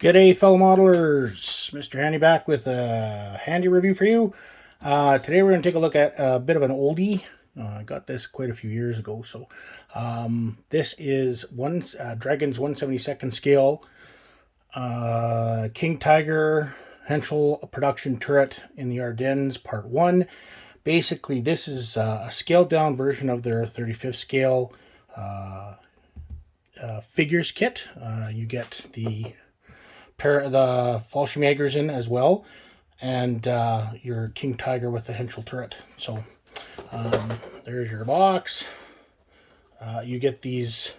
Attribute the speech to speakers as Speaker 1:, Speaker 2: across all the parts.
Speaker 1: G'day fellow modelers, Mr. Handy back with a handy review for you. Today we're going to take a look at a bit of an oldie. I got this quite a few years ago. So this is Dragon's 1/72 scale Kingtiger Henchal production turret in the Ardennes Part 1. Basically this is a scaled down version of their 35th scale figures kit. You get the Fallschirmjagers in as well, and your Kingtiger with the Henchal Turret. So there's your box. You get these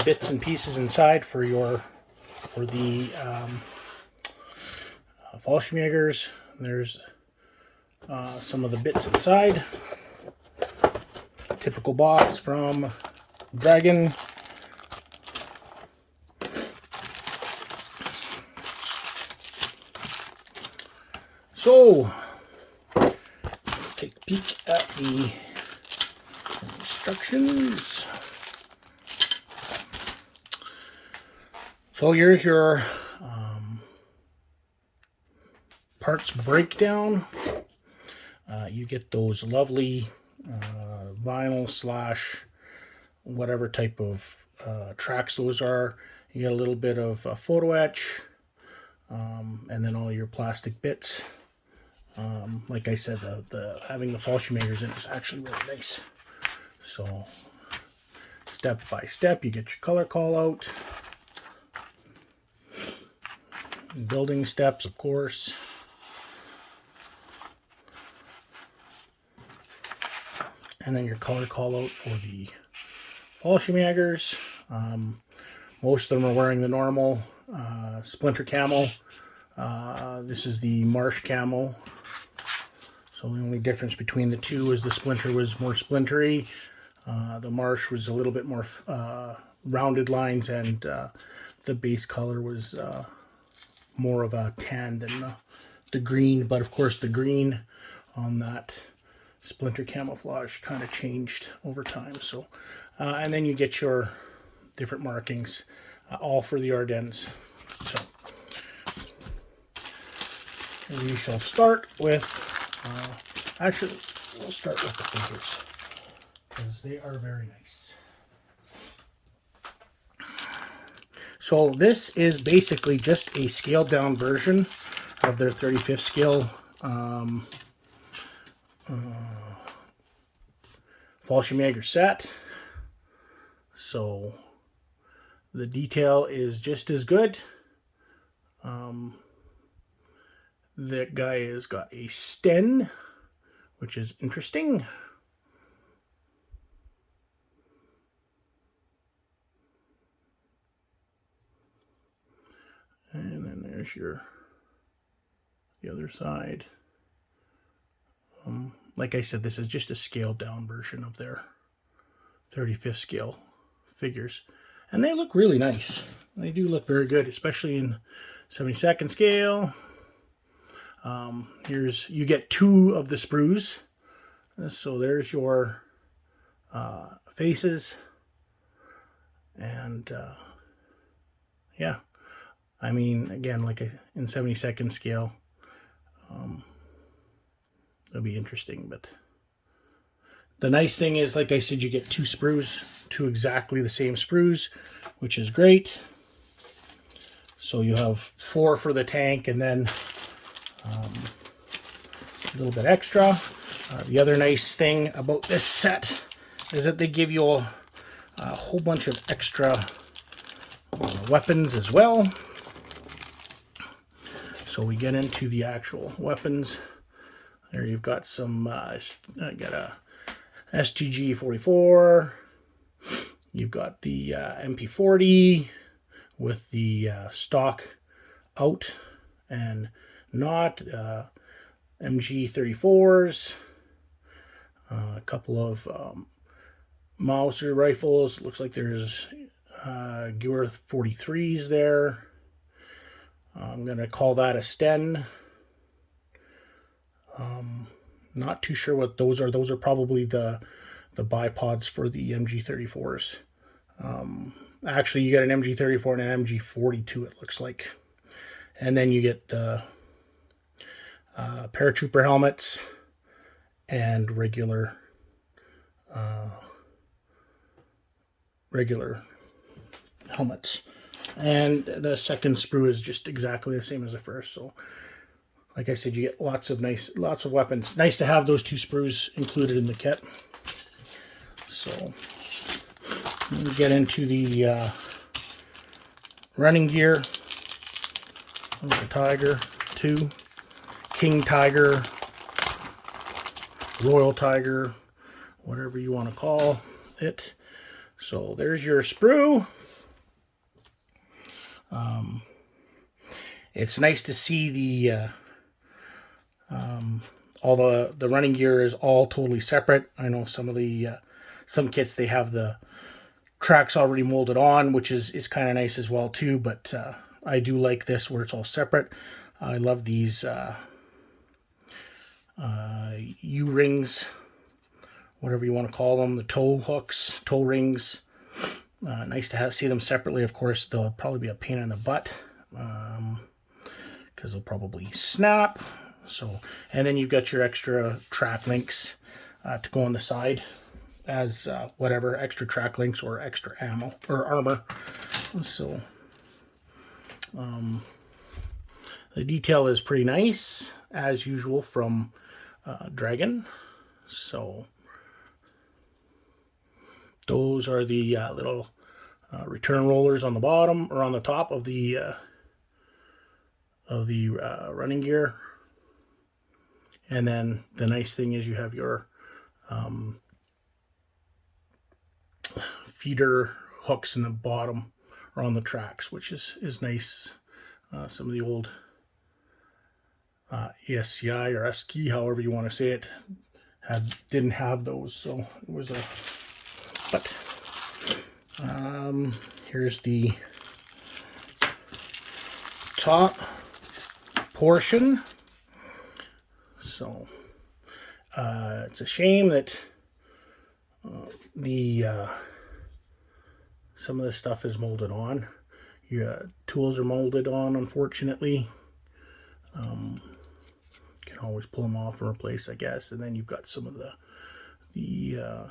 Speaker 1: bits and pieces inside for the Fallschirmjagers. There's some of the bits inside. Typical box from Dragon. So, take a peek at the instructions. So here's your parts breakdown. You get those lovely vinyl slash whatever type of tracks those are. You get a little bit of photo etch, and then all your plastic bits. Like I said, having the Fallschirmjagers in is actually really nice. So, step by step, you get your color call out. Building steps, of course. And then your color call out for the Fallschirmjagers. Most of them are wearing the normal splinter camo. This is the Marsh Camel. So the only difference between the two is the splinter was more splintery. The Marsh was a little bit more rounded lines, and the base color was more of a tan than the green. But of course the green on that splinter camouflage kind of changed over time. So, and then you get your different markings, all for the Ardennes. So we shall start with, actually, we'll start with the figures, because they are very nice. So this is basically just a scaled down version of their 35th scale Fallschirmjager set. So the detail is just as good. That guy has got a Sten, which is interesting. And then there's the other side. Like I said, this is just a scaled down version of their 35th scale figures. And they look really nice. They do look very good, especially in 72nd scale. You get two of the sprues. So there's your faces. And yeah, I mean, again, like in 72nd scale, it'll be interesting. But the nice thing is, like I said, you get two sprues, two exactly the same sprues, which is great. So you have 4 for the tank, and then a little bit extra. The other nice thing about this set is that they give you a whole bunch of extra weapons as well. So we get into the actual weapons. There you've got some, I got a STG-44. You've got the MP40 with the stock out and not, MG34s, a couple of Mauser rifles. Looks like there's Gewehr 43s there. I'm going to call that a Sten. Not too sure what those are. Those are probably the bipods for the MG34s. Actually, you get an MG34 and an MG42, it looks like. And then you get the paratrooper helmets and regular helmets. And the second sprue is just exactly the same as the first. So, like I said, you get lots of weapons. Nice to have those 2 sprues included in the kit. So, we get into the running gear. The Tiger 2, Kingtiger, Royal Tiger, whatever you want to call it. So there's your sprue. It's nice to see the all the running gear is all totally separate. I know some of the some kits, they have the tracks already molded on, which is kind of nice as well too, but I do like this where it's all separate. I love these U-rings, whatever you want to call them, the toe hooks, toe rings. Nice to see them separately. Of course, they'll probably be a pain in the butt because they'll probably snap. So, and then you've got your extra track links to go on the side as whatever, extra track links or extra ammo or armor. So the detail is pretty nice, as usual from Dragon. So those are the little return rollers on the bottom or on the top of the running gear. And then the nice thing is you have your feeder hooks in the bottom or on the tracks, which is nice. Some of the old ESCI or SKI, however you want to say it, didn't have those, so it was a. But here's the top portion. So it's a shame that some of the stuff is molded on. Your tools are molded on, unfortunately. Can always pull them off and replace, I guess. And then you've got some of the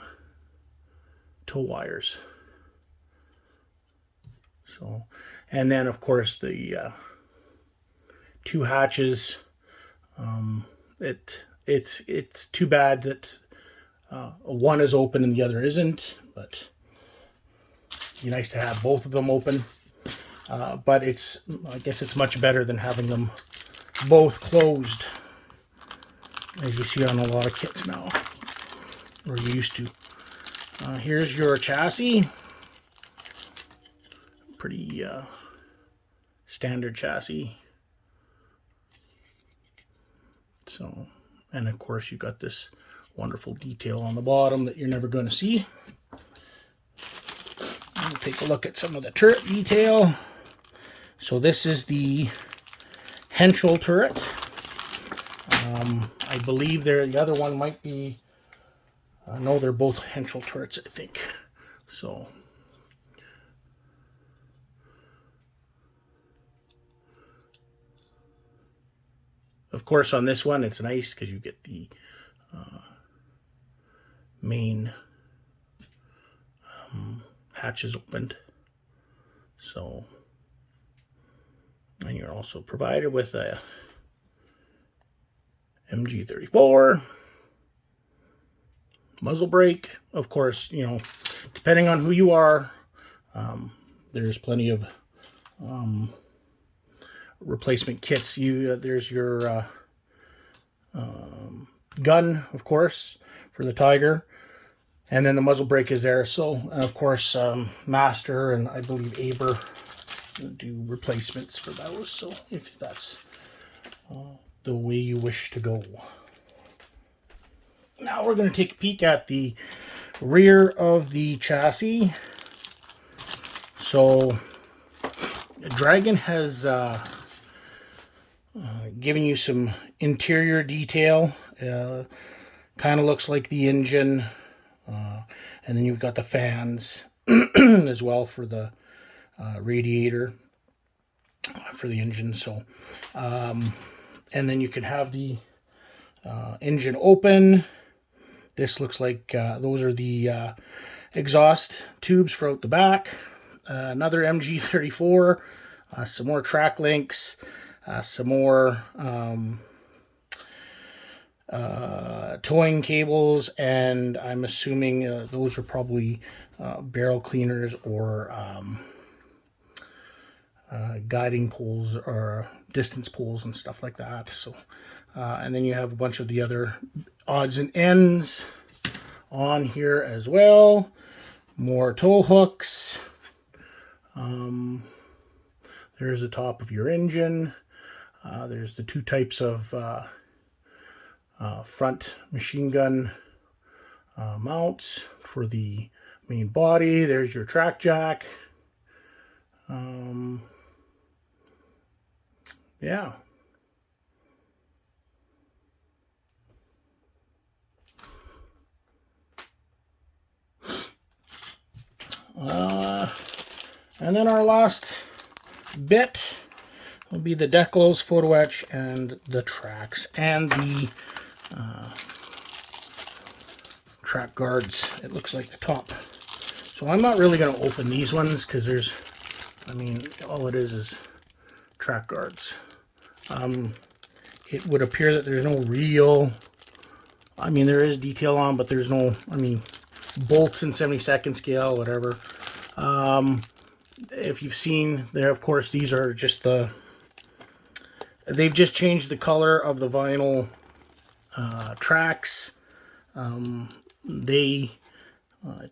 Speaker 1: tow wires. So, and then of course the 2 hatches. It's too bad that one is open and the other isn't, but it'd be nice to have both of them open. But I guess it's much better than having them both closed, as you see on a lot of kits now, or you used to. Here's your chassis. Pretty standard chassis. So, and of course you've got this wonderful detail on the bottom that you're never going to see. We'll take a look at some of the turret detail. So this is the Henchal Turret. I believe the other one might be, no, they're both Henchal Turrets, I think. So, of course, on this one, it's nice because you get the main hatches opened. So, and you're also provided with a MG34 muzzle brake. Of course, you know, depending on who you are, there's plenty of replacement kits. There's your gun, of course, for the Tiger, and then the muzzle brake is there. So, and of course, Master and I believe Aber do replacements for those. So, if that's the way you wish to go. Now we're going to take a peek at the rear of the chassis. So, Dragon has given you some interior detail. Kind of looks like the engine, and then you've got the fans as well for the radiator for the engine. So, and then you can have the engine open. This looks like those are the exhaust tubes for out the back. Another MG34, some more track links, some more towing cables, and I'm assuming those are probably barrel cleaners or guiding poles or distance poles and stuff like that. So, and then you have a bunch of the other odds and ends on here as well. More tow hooks. There's the top of your engine. There's the two types of front machine gun mounts for the main body. There's your track jack. Yeah. And then our last bit will be the decals, photo etch, and the tracks, and the track guards. It looks like the top. So I'm not really going to open these ones because there's, I mean, all it is track guards. It would appear that there's no real, I mean, there is detail on, but there's no, I mean, bolts in 72nd scale, whatever. If you've seen there, of course, these are just the, they've just changed the color of the vinyl tracks. They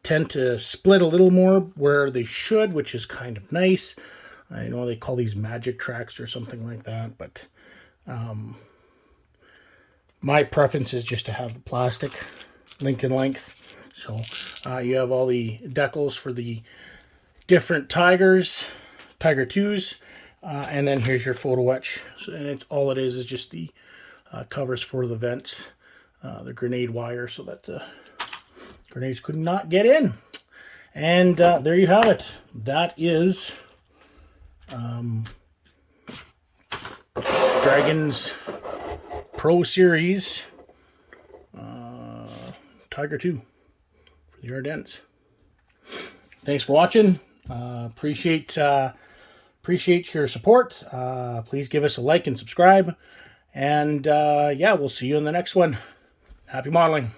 Speaker 1: tend to split a little more where they should, which is kind of nice. I know they call these magic tracks or something like that, but my preference is just to have the plastic link and length. So you have all the decals for the different Tigers, Tiger 2s, and then here's your photo etch. So, and it's all it is just the covers for the vents, the grenade wire, so that the grenades could not get in. And there you have it. That is Dragon's Pro Series Tiger 2 for the Ardennes. Thanks for watching. Appreciate your support. Please give us a like and subscribe. And yeah, we'll see you in the next one. Happy modeling.